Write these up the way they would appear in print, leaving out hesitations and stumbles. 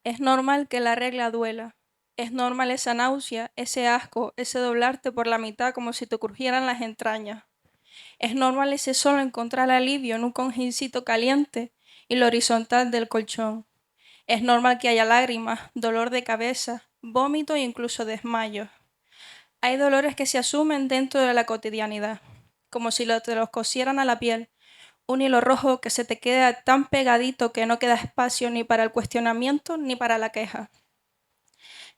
Es normal que la regla duela. Es normal esa náusea, ese asco, ese doblarte por la mitad como si te crujieran las entrañas. Es normal ese solo encontrar alivio en un cojincito caliente y lo horizontal del colchón. Es normal que haya lágrimas, dolor de cabeza, vómito e incluso desmayos. Hay dolores que se asumen dentro de la cotidianidad, como si te los cosieran a la piel, un hilo rojo que se te queda tan pegadito que no queda espacio ni para el cuestionamiento ni para la queja.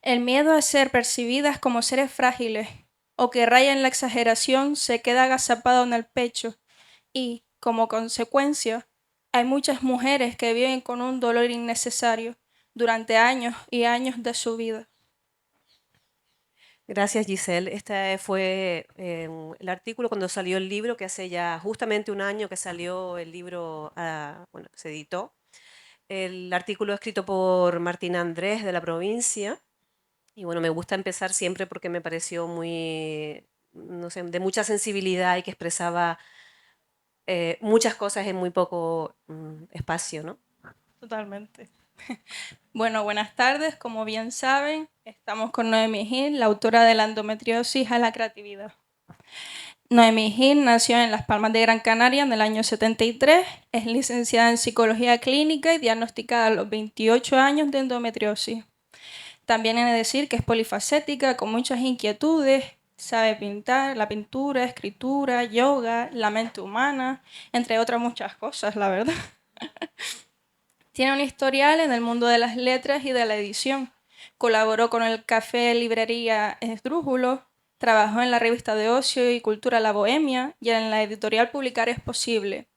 El miedo a ser percibidas como seres frágiles o que rayan la exageración se queda agazapado en el pecho y, como consecuencia, hay muchas mujeres que viven con un dolor innecesario durante años y años de su vida. Gracias, Giselle. Este fue el artículo cuando salió el libro, que hace ya justamente un año que salió el libro, bueno, se editó. El artículo escrito por Martina Andrés de la provincia. Y bueno, me gusta empezar siempre porque me pareció muy, no sé, de mucha sensibilidad y que expresaba muchas cosas en muy poco espacio, ¿no? Totalmente. Bueno, buenas tardes. Como bien saben, estamos con Noemí Gil, la autora de La endometriosis a la creatividad. Noemí Gil nació en Las Palmas de Gran Canaria en el año 73, es licenciada en Psicología Clínica y diagnosticada a los 28 años de endometriosis. También he de decir que es polifacética, con muchas inquietudes, sabe pintar, la pintura, escritura, yoga, la mente humana, entre otras muchas cosas, la verdad. Tiene un historial en el mundo de las letras y de la edición. Colaboró con el Café Librería Esdrújulo, trabajó en la revista de ocio y cultura La Bohemia y en la editorial Publicar es Posible.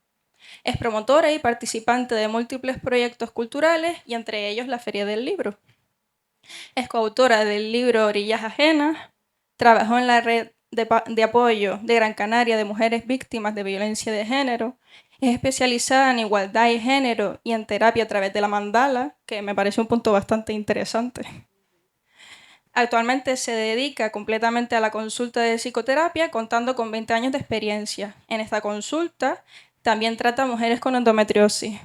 Es promotora y participante de múltiples proyectos culturales y entre ellos la Feria del Libro. Es coautora del libro Orillas Ajenas, trabajó en la red de apoyo de Gran Canaria de mujeres víctimas de violencia de género, es especializada en igualdad y género y en terapia a través de la mandala, que me parece un punto bastante interesante. Actualmente se dedica completamente a la consulta de psicoterapia, contando con 20 años de experiencia. En esta consulta también trata a mujeres con endometriosis.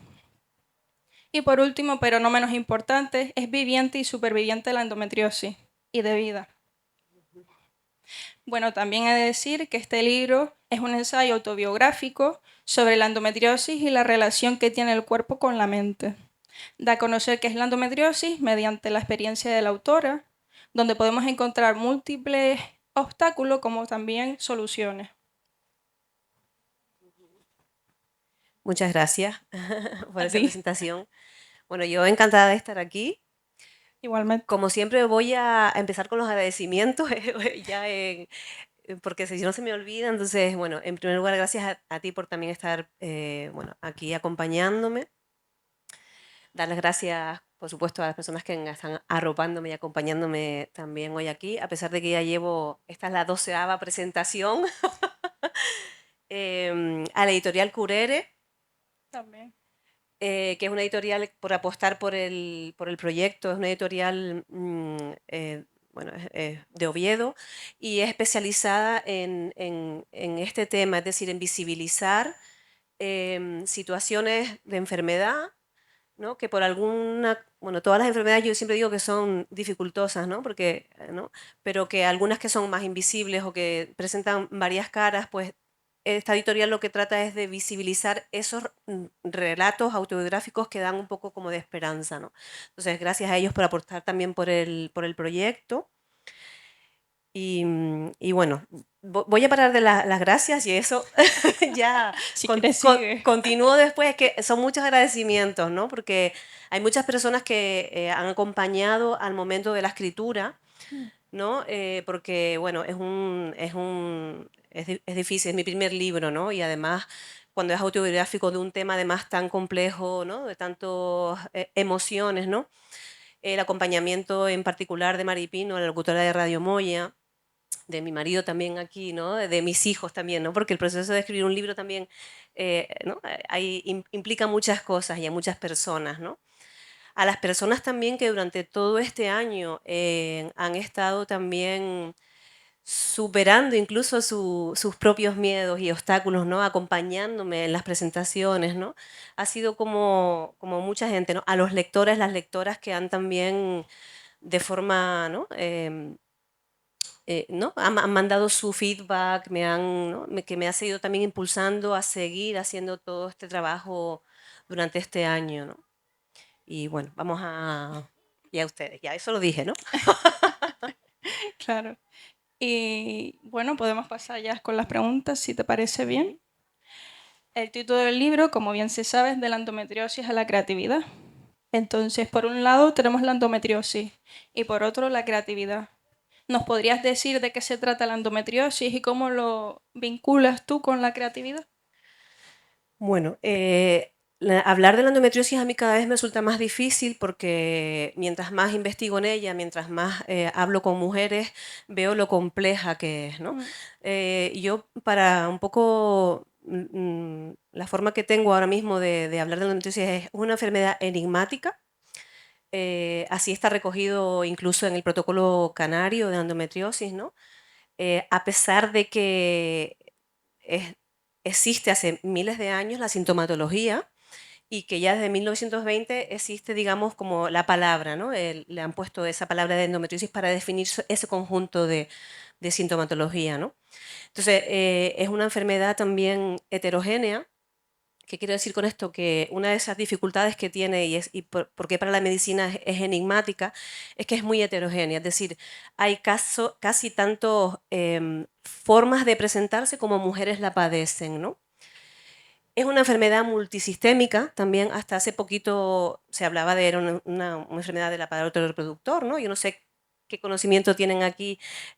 Y por último, pero no menos importante, es viviente y superviviente de la endometriosis y de vida. Bueno, también he de decir que este libro es un ensayo autobiográfico sobre la endometriosis y la relación que tiene el cuerpo con la mente. Da a conocer qué es la endometriosis mediante la experiencia de la autora, donde podemos encontrar múltiples obstáculos como también soluciones. Muchas gracias por A esa ti, presentación. Bueno, yo encantada de estar aquí. igualmente. Como siempre voy a empezar con los agradecimientos, ya porque si no se me olvida, entonces, bueno, en primer lugar, gracias a ti por también estar, bueno, aquí acompañándome. Dar las gracias, por supuesto, a las personas que están arropándome y acompañándome también hoy aquí, a pesar de que ya llevo, esta es la 12ª presentación, a la editorial Curere, También. que es una editorial por apostar por el proyecto, es una editorial bueno, de Oviedo y es especializada en este tema, es decir, en visibilizar situaciones de enfermedad, ¿no? Que por alguna, bueno, todas las enfermedades yo siempre digo que son dificultosas, ¿no? Porque, ¿no? Pero que algunas que son más invisibles o que presentan varias caras, pues esta editorial lo que trata es de visibilizar esos relatos autobiográficos que dan un poco como de esperanza, ¿no? Entonces, gracias a ellos por aportar también por el proyecto. Y bueno, voy a parar de las gracias y eso ya Si quieres, sigue. continúo después, es que son muchos agradecimientos, ¿no? Porque hay muchas personas que han acompañado al momento de la escritura, ¿no? Porque, bueno, es difícil, es mi primer libro, ¿no? Y además, cuando es autobiográfico de un tema además tan complejo, ¿no? De tantas emociones, ¿no? El acompañamiento en particular de Maripino, la locutora de Radio Moya, de mi marido también aquí, ¿no? De mis hijos también, ¿no? Porque el proceso de escribir un libro también, ¿no? Implica muchas cosas y a muchas personas, ¿no? A las personas también que durante todo este año han estado también superando incluso sus propios miedos y obstáculos, ¿no? Acompañándome en las presentaciones, ¿no? Ha sido como mucha gente, ¿no? A los lectores, las lectoras que han también de forma, ¿no? ¿No? Han mandado su feedback, ¿no? Que me ha seguido también impulsando a seguir haciendo todo este trabajo durante este año, ¿no? Y bueno, vamos a... Ya ustedes, ya eso lo dije, ¿no? Claro. Y bueno, podemos pasar ya con las preguntas, si te parece bien. El título del libro, como bien se sabe, es de la endometriosis a la creatividad. Entonces, por un lado tenemos la endometriosis y por otro la creatividad. ¿Nos podrías decir de qué se trata la endometriosis y cómo lo vinculas tú con la creatividad? Bueno, hablar de la endometriosis a mí cada vez me resulta más difícil porque mientras más investigo en ella, mientras más hablo con mujeres, veo lo compleja que es, ¿no? Mm. Yo para un poco la forma que tengo ahora mismo de hablar de la endometriosis es una enfermedad enigmática. Así está recogido incluso en el protocolo canario de endometriosis, ¿no? A pesar de que es- existe hace miles de años la sintomatología y que ya desde 1920 existe, digamos, como la palabra, ¿no? Le han puesto esa palabra de endometriosis para definir ese conjunto de sintomatología, ¿no? Entonces, es una enfermedad también heterogénea. ¿Qué quiero decir con esto? Que una de esas dificultades que tiene y por qué para la medicina es enigmática es que es muy heterogénea. Es decir, hay casi tanto formas de presentarse como mujeres la padecen, ¿no? Es una enfermedad multisistémica, también hasta hace poquito se hablaba de era una enfermedad del aparato reproductor, ¿no? Yo no sé qué conocimiento tienen aquí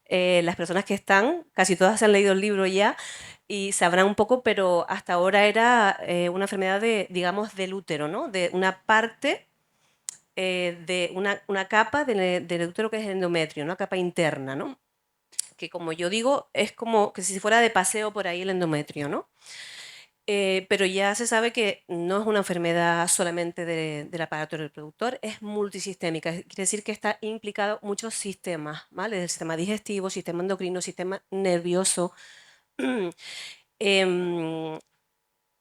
las personas que están, casi todas se han leído el libro ya y sabrán un poco, pero hasta ahora era una enfermedad de, digamos, del útero, ¿no? De una parte, de una capa del útero que es el endometrio, una capa interna, ¿no? Que como yo digo, es como que si fuera de paseo por ahí el endometrio, ¿no? Pero ya se sabe que no es una enfermedad solamente del aparato reproductor, es multisistémica. Quiere decir que está implicado muchos sistemas, ¿vale? El sistema digestivo, sistema endocrino, sistema nervioso. Em,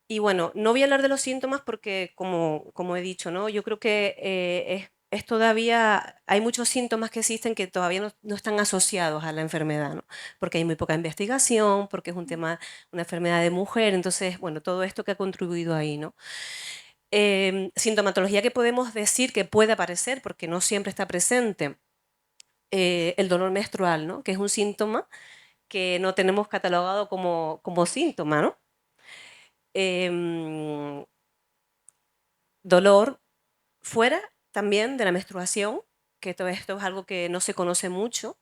y bueno, no voy a hablar de los síntomas porque, como he dicho, ¿no? Yo creo que es todavía, hay muchos síntomas que existen que todavía no están asociados a la enfermedad, ¿no? Porque hay muy poca investigación, porque es un tema, una enfermedad de mujer, entonces, bueno, todo esto que ha contribuido ahí, ¿no? Sintomatología que podemos decir que puede aparecer, porque no siempre está presente, el dolor menstrual, ¿no? Que es un síntoma que no tenemos catalogado como síntoma, ¿no? Em, Dolor fuera también de la menstruación, que todo esto es algo que no se conoce mucho.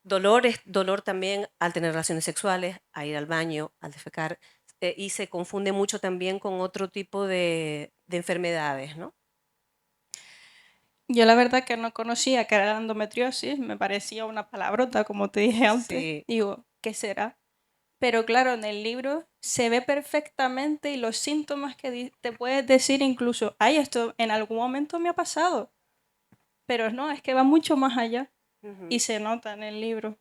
Dolor es dolor también al tener relaciones sexuales, a ir al baño, al defecar, y se confunde mucho también con otro tipo de enfermedades, ¿no? Yo la verdad que no conocía que era la endometriosis, me parecía una palabrota, como te dije antes. Sí, Digo, ¿qué será? Pero claro, en el libro se ve perfectamente y los síntomas que te puedes decir incluso, ay, esto en algún momento me ha pasado. Pero no, es que va mucho más allá y ujú. se nota en el libro.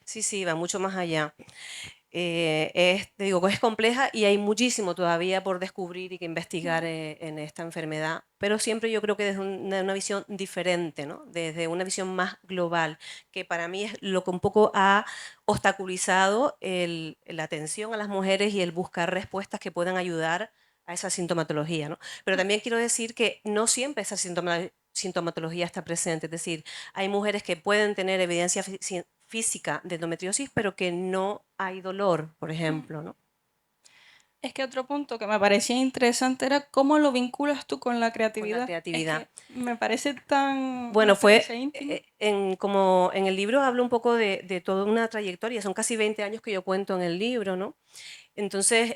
Sí, sí, va mucho más allá. Te digo, que es compleja y hay muchísimo todavía por descubrir y que investigar en esta enfermedad, pero siempre yo creo que desde una visión diferente, ¿no? Desde una visión más global, que para mí es lo que un poco ha obstaculizado la atención a las mujeres y el buscar respuestas que puedan ayudar a esa sintomatología, ¿no? Pero también quiero decir que no siempre esa sintomatología está presente, es decir, hay mujeres que pueden tener evidencia física de endometriosis, pero que no hay dolor, por ejemplo, ¿no? Es que otro punto que me parecía interesante era cómo lo vinculas tú con la Con la creatividad. Es creatividad. que me parece tan una Bueno, experiencia íntima. como en el libro hablo un poco de toda una trayectoria, son casi 20 años que yo cuento en el libro, ¿no? Entonces,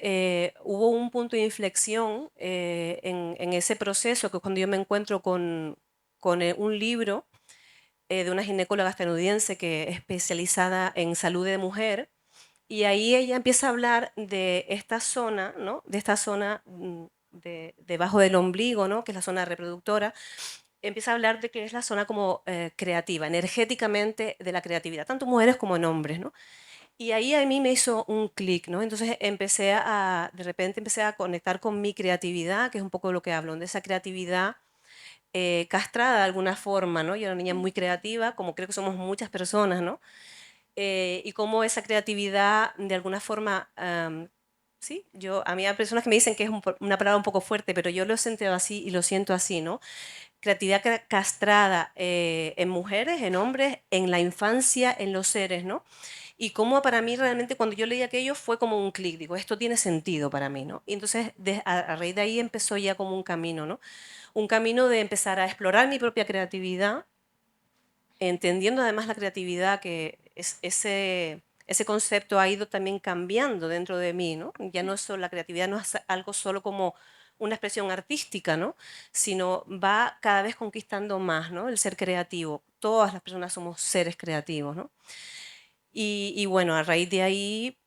hubo un punto de inflexión en ese proceso, que es cuando yo me encuentro con un libro de una ginecóloga estadounidense que es especializada en salud de mujer, y ahí ella empieza a hablar de esta zona, ¿no? De esta zona debajo del ombligo, ¿no? Que es la zona reproductora, empieza a hablar de que es la zona como creativa, energéticamente de la creatividad, tanto mujeres como en hombres, ¿no? Y ahí a mí me hizo un clic, ¿no? Entonces de repente empecé a conectar con mi creatividad, que es un poco lo que hablo, de esa creatividad castrada de alguna forma, ¿no? Yo era una niña muy creativa, como creo que somos muchas personas, ¿no? Y cómo esa creatividad de alguna forma, sí, a mí hay personas que me dicen que es una palabra un poco fuerte, pero yo lo he sentido así y lo siento así, ¿no? Creatividad castrada en mujeres, en hombres, en la infancia, en los seres, ¿no? Y cómo para mí realmente cuando yo leí aquello fue como un clic, digo, esto tiene sentido para mí, ¿no? Y entonces a raíz de ahí empezó ya como un camino, ¿no? Un camino de empezar a explorar mi propia creatividad, entendiendo además la creatividad que ese concepto ha ido también cambiando dentro de mí, ¿no? Ya no es solo, la creatividad no es algo solo como una expresión artística, ¿no? Sino va cada vez conquistando más, ¿no? El ser creativo. Todas las personas somos seres creativos, ¿no? Y bueno, a raíz de ahí,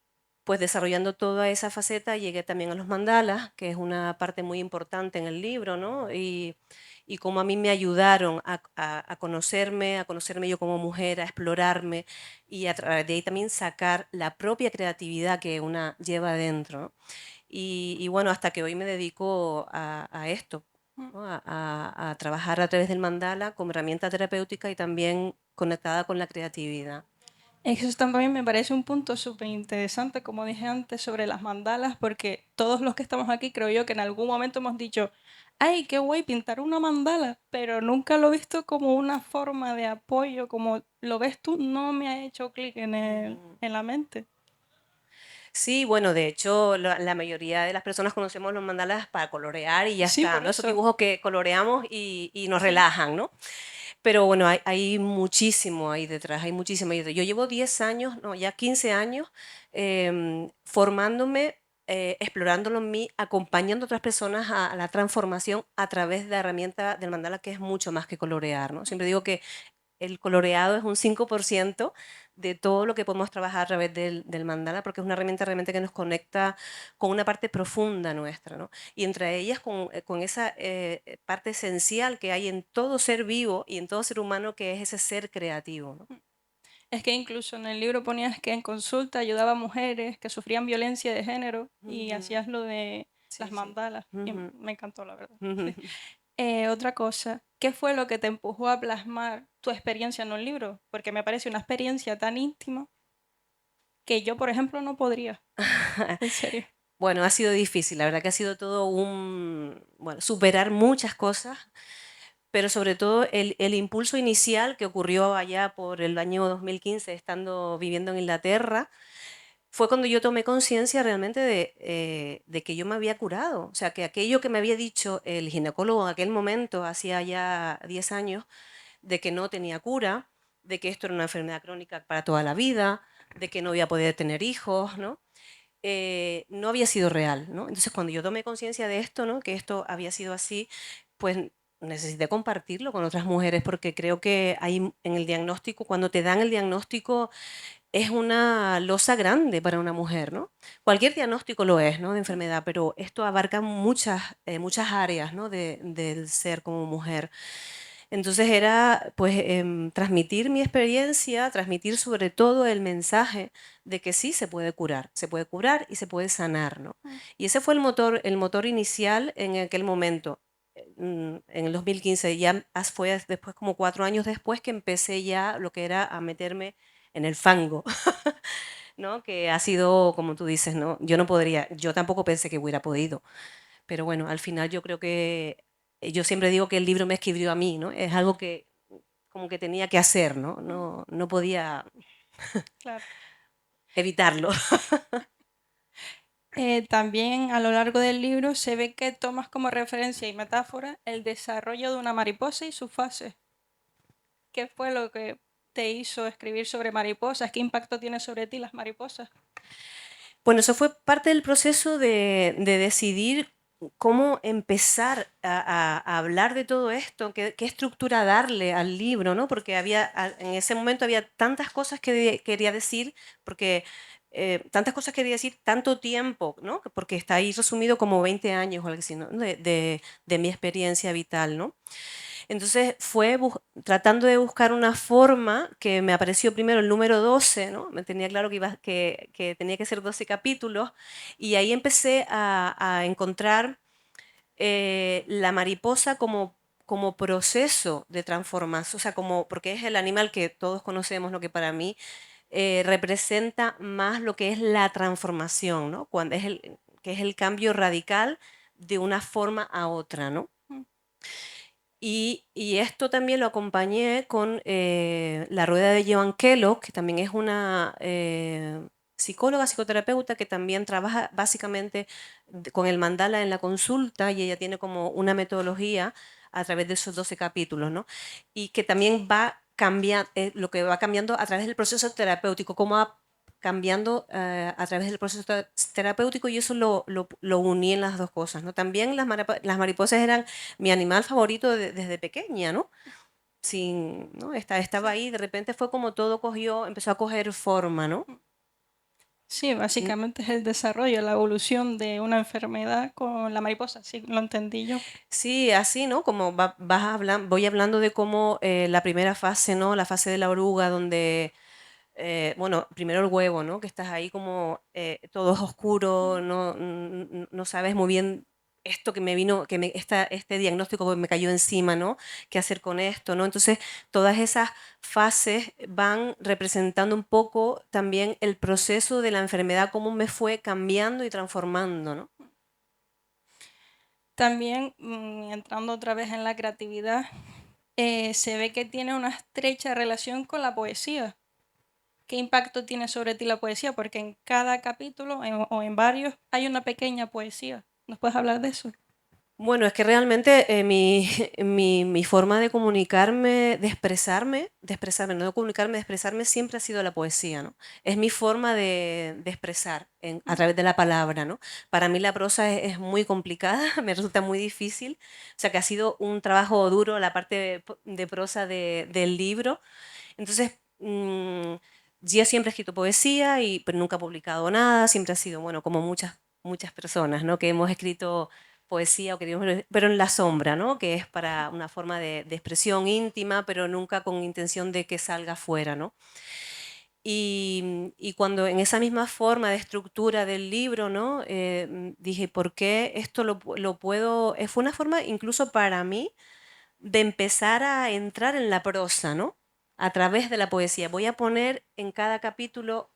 pues desarrollando toda esa faceta, llegué también a los mandalas, que es una parte muy importante en el libro, ¿no? Y cómo a mí me ayudaron a conocerme yo como mujer, a explorarme y a través de ahí también sacar la propia creatividad que una lleva adentro, ¿no? Y bueno, hasta que hoy me dedico a esto, ¿no? A trabajar a través del mandala como herramienta terapéutica y también conectada con la creatividad. Eso también me parece un punto súper interesante, como dije antes, sobre las mandalas, porque todos los que estamos aquí creo yo que en algún momento hemos dicho, ay, qué guay pintar una mandala, pero nunca lo he visto como una forma de apoyo, como lo ves tú, no me ha hecho clic en la mente. Sí, bueno, de hecho, la mayoría de las personas conocemos los mandalas para colorear y ya Sí, está, por ¿no? Esos eso. dibujos que coloreamos y nos Sí. relajan, ¿no? Pero bueno, hay muchísimo ahí detrás, hay muchísimo ahí detrás. Yo llevo 10 años, no, ya 15 años formándome, explorándolo en mí, acompañando a otras personas a la transformación a través de la herramienta del mandala, que es mucho más que colorear, ¿no? Siempre digo que el coloreado es un 5% de todo lo que podemos trabajar a través del mandala, porque es una herramienta realmente que nos conecta con una parte profunda nuestra, ¿no? Y entre ellas con esa parte esencial que hay en todo ser vivo y en todo ser humano, que es ese ser creativo, ¿no? Es que incluso en el libro ponías que en consulta ayudaba a mujeres que sufrían violencia de género y Ujú. hacías lo de las Sí, sí. mandalas. Y Ujú. me encantó, la verdad. Ujú. Otra cosa, ¿qué fue lo que te empujó a plasmar tu experiencia en un libro? Porque me parece una experiencia tan íntima que yo, por ejemplo, no podría. En serio. Bueno, ha sido difícil, la verdad que ha sido todo bueno, superar muchas cosas, pero sobre todo el impulso inicial que ocurrió allá por el año 2015, estando viviendo en Inglaterra, fue cuando yo tomé conciencia realmente de que yo me había curado. O sea, que aquello que me había dicho el ginecólogo en aquel momento, hacía ya 10 años, de que no tenía cura, de que esto era una enfermedad crónica para toda la vida, de que no iba a poder tener hijos, ¿no? No había sido real, ¿no? Entonces, cuando yo tomé conciencia de esto, ¿no? Que esto había sido así, pues necesité compartirlo con otras mujeres porque creo que hay en el diagnóstico, cuando te dan el diagnóstico, es una losa grande para una mujer, ¿no? Cualquier diagnóstico lo es, ¿no? De enfermedad, pero esto abarca muchas áreas, ¿no? Del ser como mujer. Entonces era pues transmitir mi experiencia, transmitir sobre todo el mensaje de que sí se puede curar y se puede sanar, ¿no? Mm. Y ese fue el motor inicial en aquel momento, en el 2015. Ya fue después, como 4 años después, que empecé ya lo que era a meterme en el fango, ¿no? Que ha sido, como tú dices, ¿no? Yo no podría, yo tampoco pensé que hubiera podido, pero bueno, al final yo creo que, yo siempre digo que el libro me escribió a mí, ¿no? Es algo que como que tenía que hacer, ¿no? Mm. No podía Claro. evitarlo. También a lo largo del libro se ve que tomas como referencia y metáfora el desarrollo de una mariposa y sus fases. ¿Qué fue lo que te hizo escribir sobre mariposas? ¿Qué impacto tiene sobre ti las mariposas? Bueno, eso fue parte del proceso de decidir cómo empezar a hablar de todo esto, qué estructura darle al libro, ¿no? Porque en ese momento había tantas cosas que quería decir, porque tantas cosas quería decir, tanto tiempo, ¿no? Porque está ahí resumido como 20 años o algo así, ¿no? De mi experiencia vital, ¿no? Entonces fue tratando de buscar una forma que me apareció primero el número 12, ¿no? Me tenía claro que tenía que ser 12 capítulos y ahí empecé a encontrar la mariposa como proceso de transformación, o sea, porque es el animal que todos conocemos, lo que para mí representa más lo que es la transformación, ¿no? Que es el cambio radical de una forma a otra, ¿no? Y esto también lo acompañé con la rueda de Joan Kellogg, que también es una psicóloga, psicoterapeuta, que también trabaja básicamente con el mandala en la consulta y ella tiene como una metodología a través de esos 12 capítulos, ¿no? Y que también va cambiando, lo que va cambiando a través del proceso terapéutico, cómo va cambiando a través del proceso terapéutico y eso lo uní en las dos cosas, ¿no? También las mariposas eran mi animal favorito desde pequeña, ¿no? ¿no? Estaba ahí, de repente fue como todo empezó a coger forma, ¿no? Sí, básicamente es el desarrollo, la evolución de una enfermedad con la mariposa, sí, lo entendí yo. Sí, así, ¿no? Como voy hablando de cómo la primera fase, ¿no? La fase de la oruga, donde, bueno, primero el huevo, ¿no? Que estás ahí como todo es oscuro, no sabes muy bien esto que me vino, este diagnóstico que me cayó encima, ¿no? ¿Qué hacer con esto, ¿no? Entonces, todas esas fases van representando un poco también el proceso de la enfermedad, cómo me fue cambiando y transformando, ¿no? También, entrando otra vez en la creatividad, se ve que tiene una estrecha relación con la poesía. ¿Qué impacto tiene sobre ti la poesía? Porque en cada capítulo o en varios hay una pequeña poesía. ¿Nos puedes hablar de eso? Bueno, es que realmente mi forma de comunicarme, no de comunicarme, de expresarme siempre ha sido la poesía, ¿no? Es mi forma de expresar a través de la palabra, ¿no? Para mí la prosa es muy complicada, me resulta muy difícil, o sea que ha sido un trabajo duro la parte de prosa del libro. Entonces, yo siempre he escrito poesía, pero nunca he publicado nada, siempre ha sido, bueno, como muchas personas, ¿no? Que hemos escrito poesía o pero en la sombra, ¿no? Que es para una forma de expresión íntima, pero nunca con intención de que salga afuera, ¿no? Y cuando en esa misma forma de estructura del libro, ¿no? Dije, ¿por qué esto lo puedo? Fue una forma incluso para mí de empezar a entrar en la prosa, ¿no? A través de la poesía. Voy a poner en cada capítulo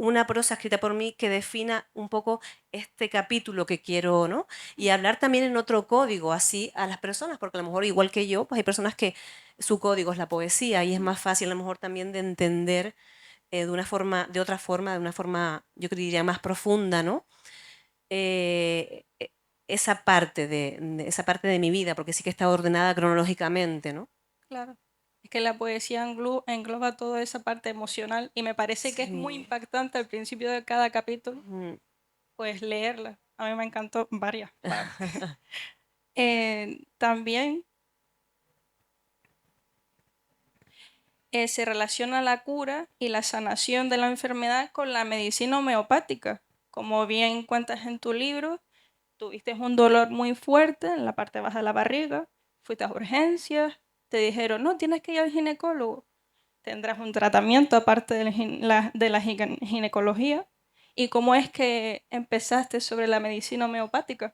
una prosa escrita por mí que defina un poco este capítulo que quiero, ¿no? Y hablar también en otro código, así a las personas, porque a lo mejor igual que yo, pues hay personas que su código es la poesía y es más fácil a lo mejor también de entender de una forma, yo diría más profunda, ¿no? Eh, e- esa parte de mi vida, porque sí que está ordenada cronológicamente, ¿no? Claro. Es que la poesía engloba toda esa parte emocional y me parece que es muy Sí. impactante al principio de cada capítulo, Mm. pues leerla. A mí me encantó varias partes. También se relaciona la cura y la sanación de la enfermedad con la medicina homeopática. Como bien cuentas en tu libro, tuviste un dolor muy fuerte en la parte baja de la barriga, fuiste a urgencias, te dijeron, no, tienes que ir al ginecólogo, tendrás un tratamiento aparte de la ginecología. ¿Y cómo es que empezaste sobre la medicina homeopática?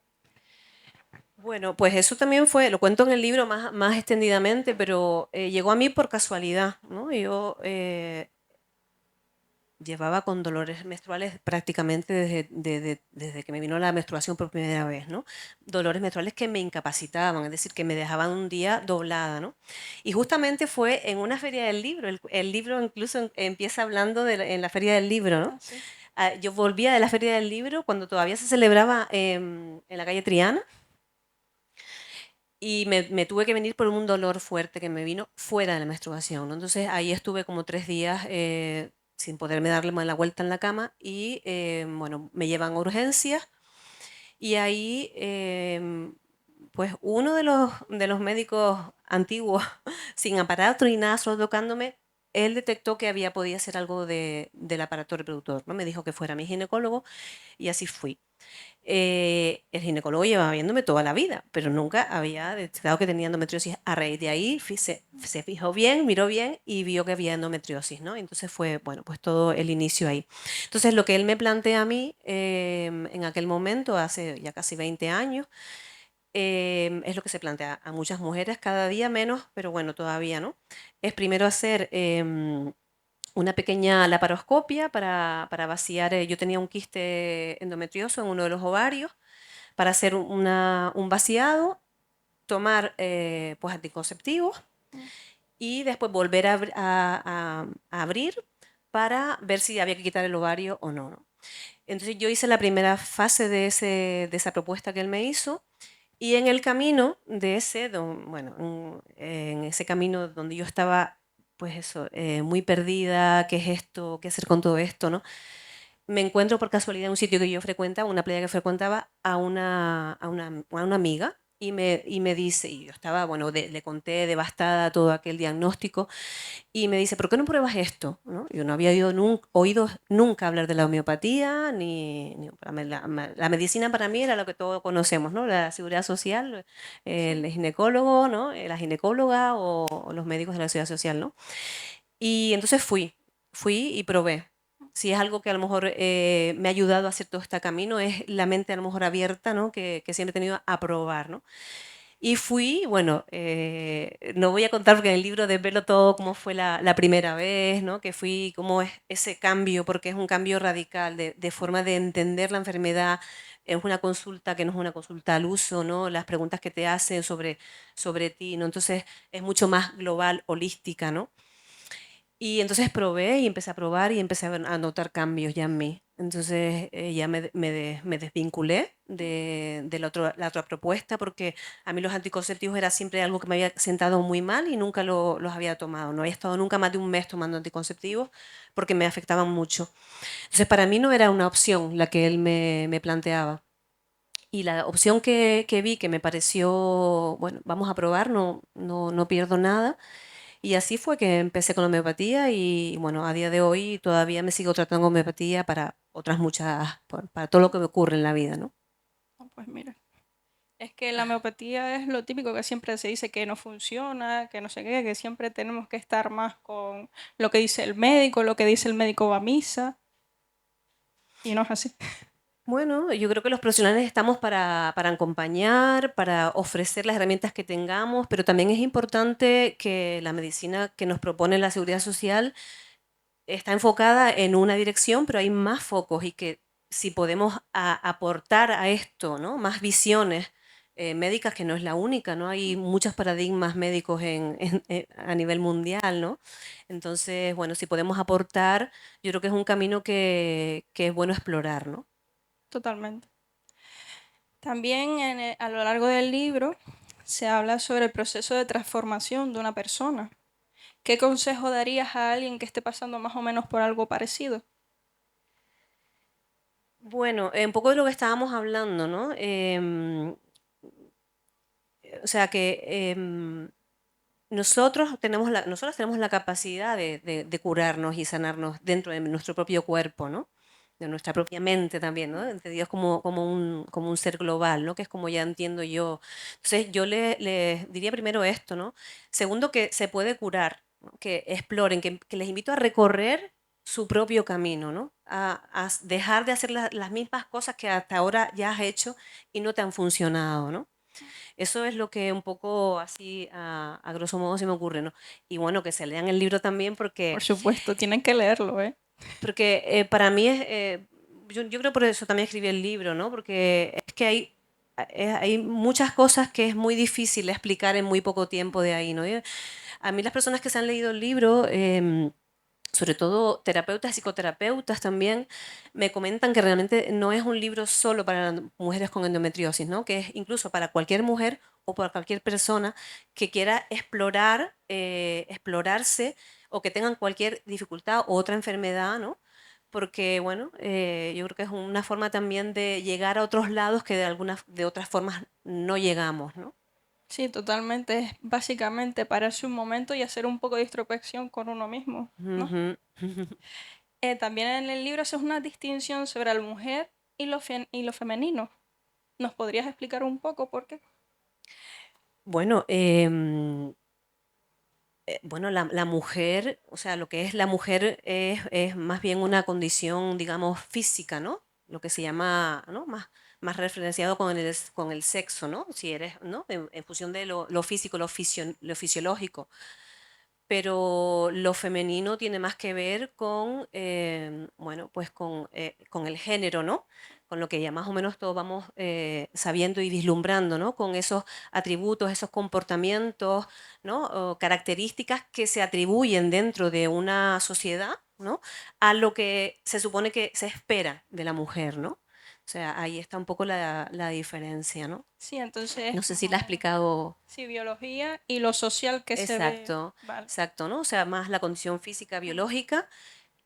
Bueno, pues eso también lo cuento en el libro más extendidamente, pero llegó a mí por casualidad, ¿no? Yo llevaba con dolores menstruales prácticamente desde que me vino la menstruación por primera vez, ¿no? Dolores menstruales que me incapacitaban, es decir, que me dejaban un día doblada, ¿no? Y justamente fue en una feria del libro, el libro incluso empieza hablando en la feria del libro, ¿no? Ah, sí. Yo volvía de la feria del libro cuando todavía se celebraba en la calle Triana y me tuve que venir por un dolor fuerte que me vino fuera de la menstruación, ¿no? Entonces ahí estuve como 3 días sin poderme darle más la vuelta en la cama y bueno, me llevan a urgencias y ahí pues uno de los médicos antiguos, sin aparato ni nada, solo tocándome, él detectó que podía ser algo del aparato reproductor, ¿no? Me dijo que fuera mi ginecólogo y así fui. El ginecólogo llevaba viéndome toda la vida, pero nunca había detectado que tenía endometriosis. A raíz de ahí se fijó bien, miró bien y vio que había endometriosis, ¿no? Entonces fue, bueno, pues todo el inicio ahí. Entonces lo que él me plantea a mí en aquel momento, hace ya casi 20 años, es lo que se plantea a muchas mujeres, cada día menos, pero bueno, todavía, ¿no? Es primero hacer una pequeña laparoscopia para vaciar, yo tenía un quiste endometrioso en uno de los ovarios, para hacer un vaciado, tomar pues anticonceptivos y después volver a abrir para ver si había que quitar el ovario o no, ¿no? Entonces yo hice la primera fase de esa propuesta que él me hizo y en el camino de ese, bueno, en ese camino donde yo estaba, pues eso, muy perdida, ¿qué es esto? ¿Qué hacer con todo esto? ¿No? Me encuentro por casualidad en un sitio que yo frecuentaba, una playa que frecuentaba, a una amiga y me dice, y yo estaba, bueno, le conté devastada todo aquel diagnóstico, y me dice, ¿por qué no pruebas esto? ¿No? Yo no había oído nunca hablar de la homeopatía, ni la medicina para mí era lo que todos conocemos, ¿no? La seguridad social, el ginecólogo, ¿no? La ginecóloga o los médicos de la seguridad social, ¿no? Y entonces fui y probé. Si es algo que a lo mejor me ha ayudado a hacer todo este camino, es la mente a lo mejor abierta, ¿no? Que siempre he tenido a probar, ¿no? Y fui, bueno, no voy a contar porque en el libro desvelo todo cómo fue la primera vez, ¿no? Que fui, cómo es ese cambio, porque es un cambio radical de forma de entender la enfermedad. Es una consulta que no es una consulta al uso, ¿no? Las preguntas que te hacen sobre ti, ¿no? Entonces es mucho más global, holística, ¿no? Y entonces probé y empecé a probar y empecé a notar cambios ya en mí. Entonces ya me desvinculé de la otra propuesta porque a mí los anticonceptivos era siempre algo que me había sentado muy mal y nunca los había tomado. No había estado nunca más de un mes tomando anticonceptivos porque me afectaban mucho. Entonces para mí no era una opción la que él me planteaba. Y la opción que vi que me pareció, bueno, vamos a probar, no pierdo nada. Y así fue que empecé con la homeopatía y bueno, a día de hoy todavía me sigo tratando con homeopatía para otras muchas, para todo lo que me ocurre en la vida, ¿no? Pues mira, es que la homeopatía es lo típico que siempre se dice que no funciona, que no sé qué, que siempre tenemos que estar más con lo que dice el médico, lo que dice el médico va a misa, y no es así. Bueno, yo creo que los profesionales estamos para acompañar, para ofrecer las herramientas que tengamos, pero también es importante que la medicina que nos propone la Seguridad Social está enfocada en una dirección, pero hay más focos y que si podemos aportar a esto, ¿no? Más visiones médicas, que no es la única, ¿no? Hay muchos paradigmas médicos a nivel mundial, ¿no? Entonces, bueno, si podemos aportar, yo creo que es un camino que es bueno explorar, ¿no? Totalmente. También a lo largo del libro se habla sobre el proceso de transformación de una persona. ¿Qué consejo darías a alguien que esté pasando más o menos por algo parecido? Bueno, un poco de lo que estábamos hablando, ¿no? O sea que nosotros tenemos la capacidad de curarnos y sanarnos dentro de nuestro propio cuerpo, ¿no? De nuestra propia mente también, ¿no? Entendidos como un ser global, ¿no? Que es como ya entiendo yo. Entonces, yo les diría primero esto, ¿no? Segundo, que se puede curar, ¿no? Que exploren, que les invito a recorrer su propio camino, ¿no? A dejar de hacer las mismas cosas que hasta ahora ya has hecho y no te han funcionado, ¿no? Eso es lo que un poco así, a grosso modo, se me ocurre, ¿no? Y bueno, que se lean el libro también Por porque, supuesto, tienen que leerlo, ¿eh? porque para mí yo creo por eso también escribí el libro, ¿no? Porque es que hay muchas cosas que es muy difícil explicar en muy poco tiempo de ahí, ¿no? A mí las personas que se han leído el libro, sobre todo terapeutas y psicoterapeutas también, me comentan que realmente no es un libro solo para mujeres con endometriosis, ¿no? Que es incluso para cualquier mujer o para cualquier persona que quiera explorar, explorarse o que tengan cualquier dificultad o otra enfermedad, ¿no? Porque, bueno, yo creo que es una forma también de llegar a otros lados que de otras formas no llegamos, ¿no? Sí, totalmente. Es básicamente pararse un momento y hacer un poco de introspección con uno mismo, ¿no? Ujú. También en el libro haces una distinción sobre la mujer y lo femenino. ¿Nos podrías explicar un poco por qué? Bueno, bueno, la mujer, o sea, lo que es la mujer es más bien una condición, digamos, física, ¿no? Lo que se llama, ¿no? Más referenciado con el sexo, ¿no? Si eres, ¿no? En función de lo físico, lo fisiológico. Pero lo femenino tiene más que ver con, bueno, pues con el género, ¿no? Con lo que ya más o menos todos vamos sabiendo y vislumbrando, ¿no? Con esos atributos, esos comportamientos, ¿no? O características que se atribuyen dentro de una sociedad, ¿no? A lo que se supone que se espera de la mujer, ¿no? O sea, ahí está un poco la diferencia, ¿no? Sí, entonces, No sé más si o la he menos. explicado. Sí, biología y lo social que se ve. Exacto, Vale. exacto, ¿no? O sea, más la condición física, biológica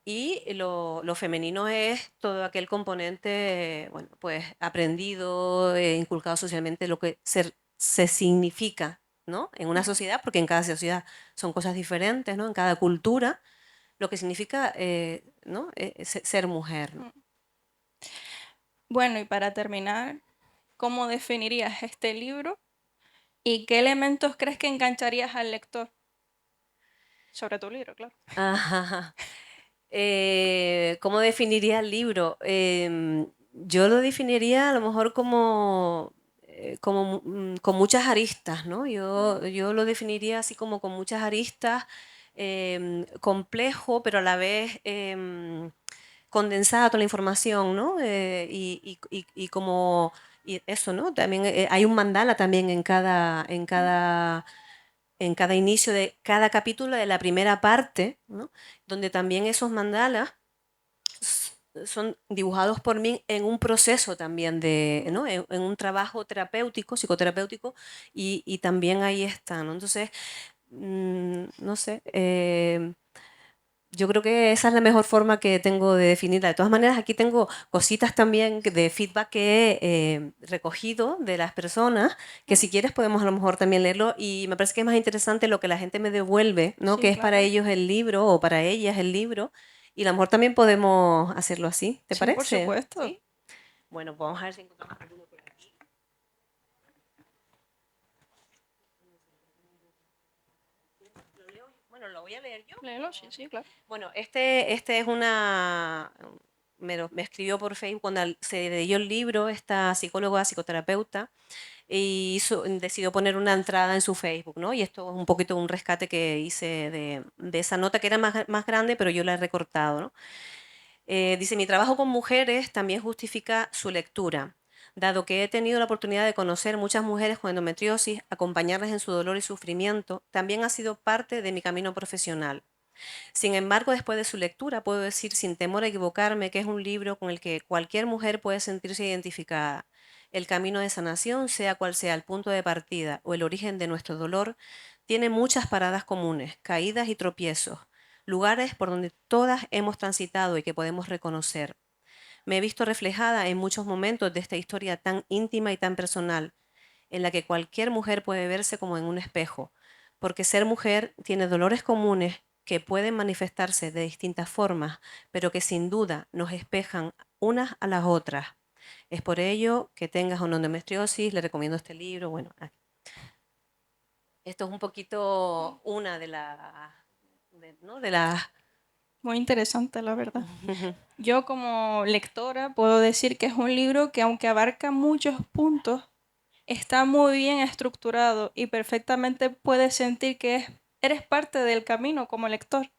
y lo femenino es todo aquel componente, bueno, pues aprendido, inculcado socialmente, lo que se significa, ¿no? En una sociedad, porque en cada sociedad son cosas diferentes, ¿no? En cada cultura, lo que significa, ¿no? Ser mujer, ¿no? Bueno, y para terminar, ¿cómo definirías este libro y qué elementos crees que engancharías al lector sobre tu libro, claro? Ajá. ¿Cómo definiría el libro? Yo lo definiría a lo mejor con muchas aristas, ¿no? Yo lo definiría así como con muchas aristas, complejo, pero a la vez condensada toda la información, ¿no? Y como y eso, ¿no? También hay un mandala también en cada inicio de cada capítulo de la primera parte, ¿no? Donde también esos mandalas son dibujados por mí en un proceso también de, ¿no? En un trabajo terapéutico, psicoterapéutico, y también ahí está, ¿no? Entonces, no sé, yo creo que esa es la mejor forma que tengo de definirla. De todas maneras, aquí tengo cositas también de feedback que he recogido de las personas, que si quieres podemos a lo mejor también leerlo y me parece que es más interesante lo que la gente me devuelve, ¿no? Que Sí, es para claro. ellos el libro o para ellas el libro y a lo mejor también podemos hacerlo así. ¿Te Sí, por parece? supuesto. ¿Sí? Bueno, pues vamos a ver si encontramos alguno por aquí. Bueno, lo voy a leer yo. Léelo, sí, sí, claro. Bueno, este es una... Me escribió por Facebook cuando se leyó el libro, esta psicóloga, psicoterapeuta, y decidió poner una entrada en su Facebook, ¿no? Y esto es un poquito un rescate que hice de esa nota que era más grande, pero yo la he recortado, ¿no? Dice, mi trabajo con mujeres también justifica su lectura. Dado que he tenido la oportunidad de conocer muchas mujeres con endometriosis, acompañarlas en su dolor y sufrimiento, también ha sido parte de mi camino profesional. Sin embargo, después de su lectura, puedo decir sin temor a equivocarme que es un libro con el que cualquier mujer puede sentirse identificada. El camino de sanación, sea cual sea el punto de partida o el origen de nuestro dolor, tiene muchas paradas comunes, caídas y tropiezos, lugares por donde todas hemos transitado y que podemos reconocer. Me he visto reflejada en muchos momentos de esta historia tan íntima y tan personal, en la que cualquier mujer puede verse como en un espejo, porque ser mujer tiene dolores comunes que pueden manifestarse de distintas formas, pero que sin duda nos espejan unas a las otras. Es por ello que tengas una endometriosis, le recomiendo este libro. Bueno, esto es un poquito una ¿no? de las... Muy interesante, la verdad. Yo como lectora puedo decir que es un libro que aunque abarca muchos puntos, está muy bien estructurado y perfectamente puedes sentir que eres parte del camino como lector.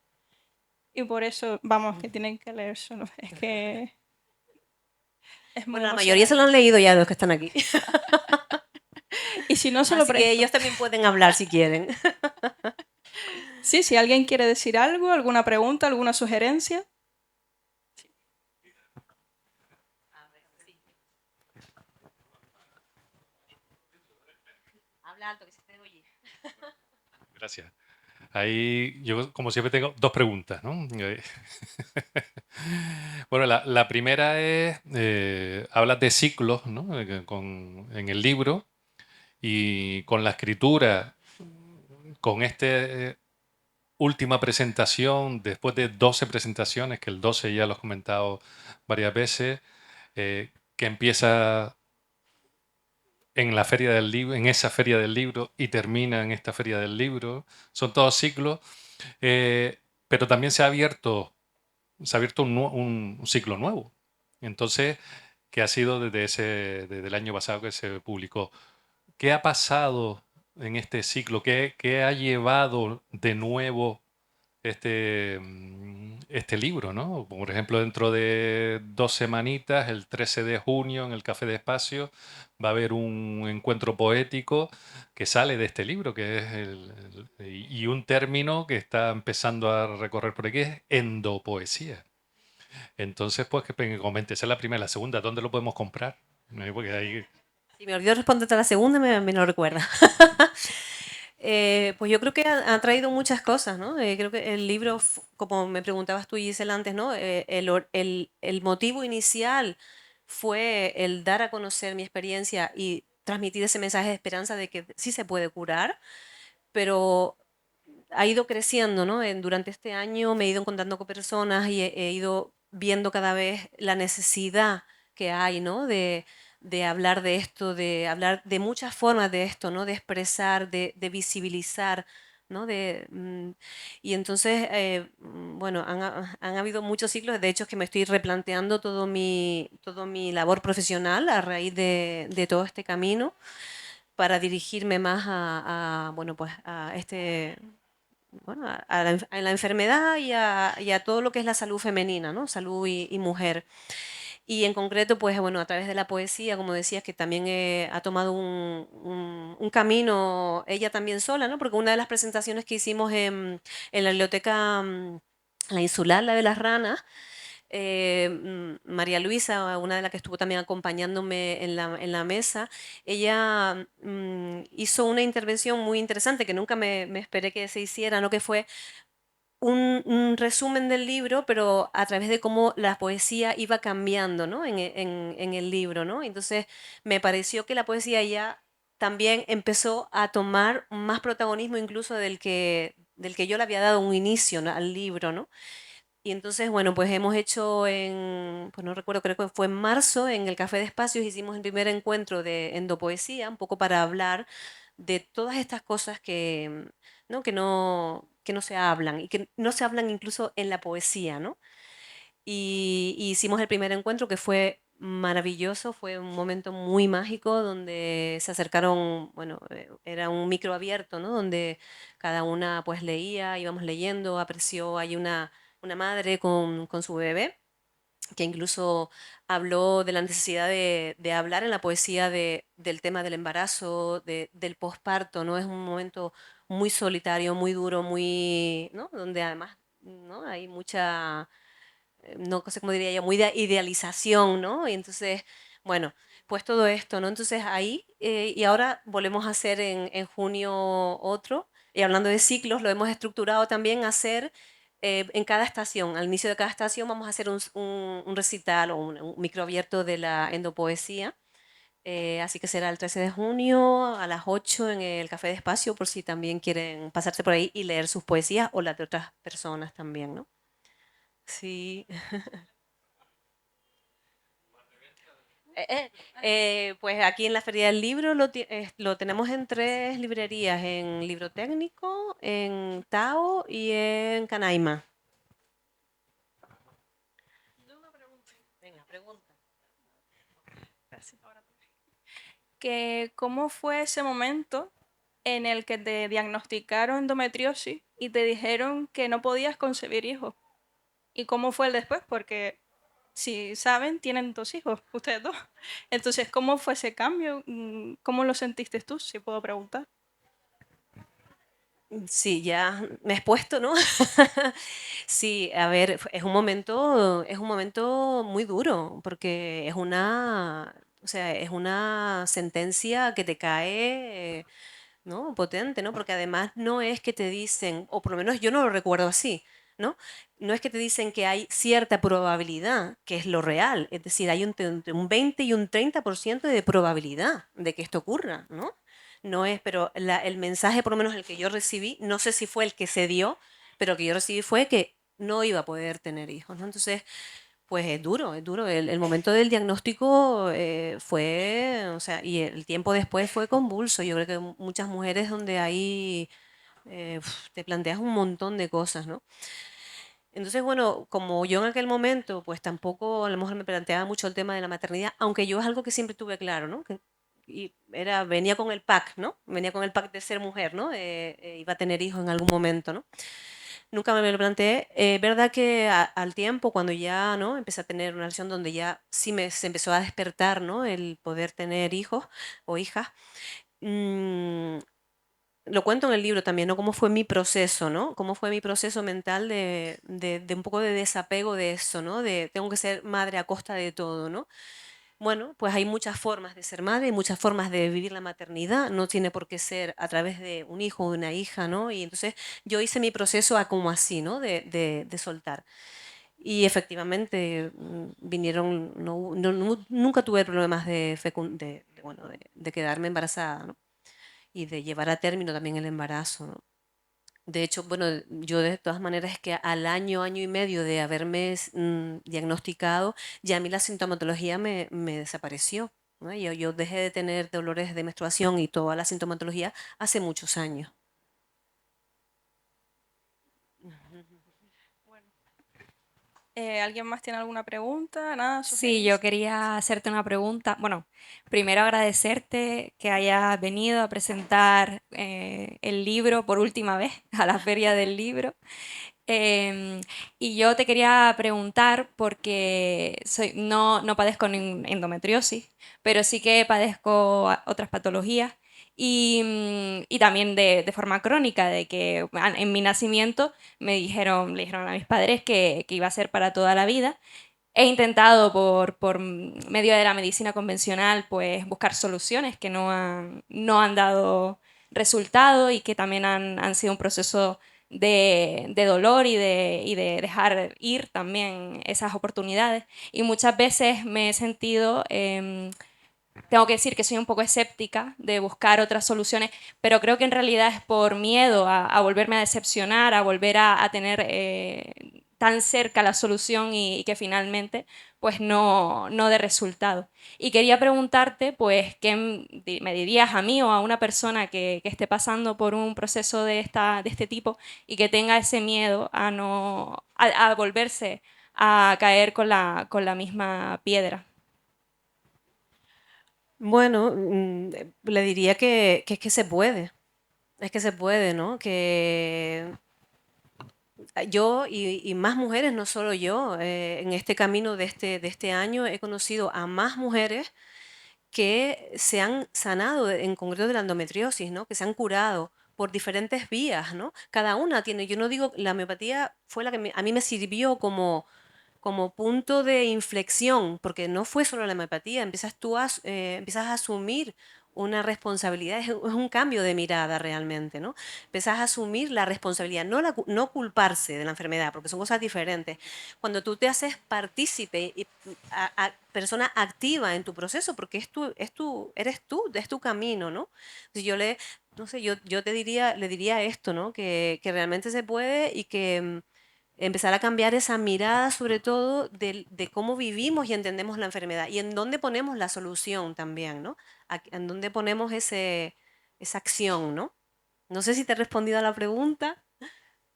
Y por eso, vamos, que tienen que leérselo. Es que es muy Bueno, la mayoría se lo emocionante. han leído ya los que están aquí. Y si no, se lo Así que presto. ellos también pueden hablar si quieren. Sí, si alguien quiere decir algo, alguna pregunta, alguna sugerencia. Habla alto, que se te oye. Gracias. Ahí yo, como siempre, tengo dos preguntas, ¿no? Bueno, la primera es, hablas de ciclos, ¿no? En el libro Y con la escritura, con esta última presentación, después de 12 presentaciones, que el 12 ya lo he comentado varias veces, que empieza en la feria del libro, en esa feria del libro y termina en esta feria del libro. Son todos ciclos, pero también se ha abierto un ciclo nuevo. Entonces, que ha sido desde el año pasado que se publicó. ¿Qué ha pasado en este ciclo? ¿Qué ha llevado de nuevo este libro, ¿no? Por ejemplo, dentro de 2 semanitas, el 13 de junio, en el Café de Espacio, va a haber un encuentro poético que sale de este libro, que es y un término que está empezando a recorrer por aquí es endopoesía. Entonces, pues que me comente, esa es la primera. La segunda, ¿dónde lo podemos comprar? Porque ahí... Si me olvidó responderte a la segunda, me lo recuerda. Pues yo creo que ha traído muchas cosas, ¿no? Creo que el libro, como me preguntabas tú, Gisela, antes, ¿no? El motivo inicial fue el dar a conocer mi experiencia y transmitir ese mensaje de esperanza de que sí se puede curar, pero ha ido creciendo, ¿no? Durante este año me he ido encontrando con personas y he ido viendo cada vez la necesidad que hay, ¿no? De hablar de esto, de hablar de muchas formas de esto, ¿no? De expresar, de visibilizar, ¿no? Y entonces, bueno, han habido muchos ciclos, de hecho es que me estoy replanteando todo mi labor profesional a raíz de todo este camino para dirigirme más bueno, pues a este, bueno, a la enfermedad y a todo lo que es la salud femenina, ¿no? Salud y mujer. Y en concreto, pues bueno, a través de la poesía, como decías, que también ha tomado un camino ella también sola, ¿no? Porque una de las presentaciones que hicimos en la biblioteca La Insular, la de las ranas, María Luisa, una de las que estuvo también acompañándome en la mesa, ella hizo una intervención muy interesante que nunca me esperé que se hiciera, ¿no? Que fue un resumen del libro, pero a través de cómo la poesía iba cambiando, ¿no? En el libro, ¿no? Entonces me pareció que la poesía ya también empezó a tomar más protagonismo incluso del que yo le había dado un inicio, ¿no? Al libro, ¿no? Y entonces, bueno, pues hemos hecho pues no recuerdo, creo que fue en marzo, en el Café de Espacios, hicimos el primer encuentro de endopoesía, un poco para hablar de todas estas cosas ¿no? Que no se hablan y que no se hablan incluso en la poesía, ¿no? Y hicimos el primer encuentro que fue maravilloso, fue un momento muy mágico donde se acercaron, bueno, era un micro abierto, ¿no? Donde cada una pues leía, íbamos leyendo, apreció, hay una madre con su bebé que incluso habló de la necesidad de hablar en la poesía del tema del embarazo, del posparto, ¿no? Es un momento muy solitario, muy duro, muy, ¿no? Donde además, ¿no? Hay mucha no sé cómo diría yo, muy de idealización, ¿no? Y entonces, bueno, pues todo esto, ¿no? Entonces ahí, y ahora volvemos a hacer en junio otro, y hablando de ciclos, lo hemos estructurado también a hacer en cada estación, al inicio de cada estación vamos a hacer un recital o un micro abierto de la endopoesía. Así que será el 13 de junio a las 8 en el Café de Espacio, por si también quieren pasarse por ahí y leer sus poesías o las de otras personas también, ¿no? Sí. Pues aquí en la Feria del Libro lo tenemos en 3 librerías, en Libro Técnico, en Tao y en Canaima. Venga, pregunta. ¿Cómo fue ese momento en el que te diagnosticaron endometriosis y te dijeron que no podías concebir hijos? ¿Y cómo fue el después? Porque, si saben, tienen 2 hijos, ustedes 2. Entonces, ¿cómo fue ese cambio? ¿Cómo lo sentiste tú, si puedo preguntar? Sí, ya me he expuesto, ¿no? Sí, a ver, es un momento muy duro, porque o sea, es una sentencia que te cae, ¿no? Potente, ¿no? Porque además no es que te dicen, o por lo menos yo no lo recuerdo así, ¿no? No es que te dicen que hay cierta probabilidad, que es lo real, es decir, hay entre un 20 y un 30% de probabilidad de que esto ocurra, ¿no? No es, pero el mensaje, por lo menos el que yo recibí, no sé si fue el que se dio, pero el que yo recibí fue que no iba a poder tener hijos, ¿no? Entonces, pues es duro, es duro. El momento del diagnóstico fue, o sea, y el tiempo después fue convulso. Yo creo que muchas mujeres donde ahí te planteas un montón de cosas, ¿no? Entonces, bueno, como yo en aquel momento, pues tampoco a lo mejor me planteaba mucho el tema de la maternidad, aunque yo es algo que siempre tuve claro, ¿no? Y venía con el pack, ¿no? Venía con el pack de ser mujer, ¿no? Iba a tener hijos en algún momento, ¿no? Nunca me lo planteé. Verdad que al tiempo, cuando ya, ¿no? Empecé a tener una relación donde ya sí se empezó a despertar, ¿no? El poder tener hijos o hijas. mm, lo cuento en el libro también, ¿no? Cómo fue mi proceso, ¿no? Cómo fue mi proceso mental de un poco de desapego de eso, ¿no? De tengo que ser madre a costa de todo, ¿no? Bueno, pues hay muchas formas de ser madre, hay muchas formas de vivir la maternidad, no tiene por qué ser a través de un hijo o una hija, ¿no? Y entonces yo hice mi proceso a como así, ¿no? De soltar. Y efectivamente vinieron, nunca tuve problemas bueno, de quedarme embarazada, ¿no? Y de llevar a término también el embarazo, ¿no? De hecho, bueno, yo de todas maneras es que al año, año y medio de haberme diagnosticado, ya a mí la sintomatología me desapareció, ¿no? Yo dejé de tener dolores de menstruación y toda la sintomatología hace muchos años. ¿Alguien más tiene alguna pregunta? Nada, Sí, yo sugerencia. quería hacerte una pregunta. Bueno, primero agradecerte que hayas venido a presentar el libro por última vez a la Feria del Libro. Em, y yo te quería preguntar, porque no padezco endometriosis, pero sí que padezco otras patologías y también de forma crónica, de que en mi nacimiento le dijeron a mis padres que iba a ser para toda la vida. He intentado por medio de la medicina convencional pues buscar soluciones que no han dado resultado y que también han sido un proceso de dolor y de dejar ir también esas oportunidades. Y muchas veces me he sentido, tengo que decir que soy un poco escéptica de buscar otras soluciones, pero creo que en realidad es por miedo a volverme a decepcionar, a volver a tener tan cerca la solución y que finalmente pues no dé resultado. Y quería preguntarte, pues, ¿qué me dirías a mí o a una persona que esté pasando por un proceso de este tipo y que tenga ese miedo a, no, a volverse a caer con la misma piedra? Bueno, le diría que es que se puede, ¿no? Que yo y más mujeres, no solo yo, en este camino de este año he conocido a más mujeres que se han sanado en concreto de la endometriosis, ¿no? Que se han curado por diferentes vías, ¿no? Cada una tiene, yo no digo, la homeopatía fue la que a mí me sirvió como punto de inflexión, porque no fue solo la homeopatía, empiezas a asumir una responsabilidad, es un cambio de mirada realmente, ¿no? Empiezas a asumir la responsabilidad, no culparse de la enfermedad, porque son cosas diferentes. Cuando tú te haces partícipe y persona activa en tu proceso, porque eres tú, es tu camino, ¿no? Entonces no sé, yo le diría esto, ¿no? Que realmente se puede y que empezar a cambiar esa mirada sobre todo de cómo vivimos y entendemos la enfermedad y en dónde ponemos la solución también, ¿no? En dónde ponemos esa acción, ¿no? No sé si te he respondido a la pregunta.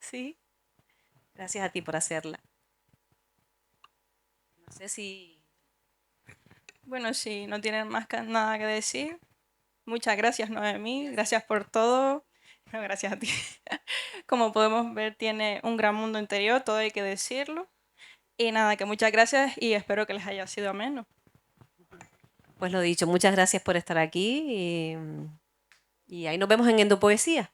Sí. Gracias a ti por hacerla. No sé si... Bueno, si no tienen nada que decir, muchas gracias, Noemí. Gracias por todo. No, gracias a ti. Como podemos ver, tiene un gran mundo interior, todo hay que decirlo. Y nada, que muchas gracias y espero que les haya sido ameno. Pues lo dicho, muchas gracias por estar aquí y ahí nos vemos en Endopoesía.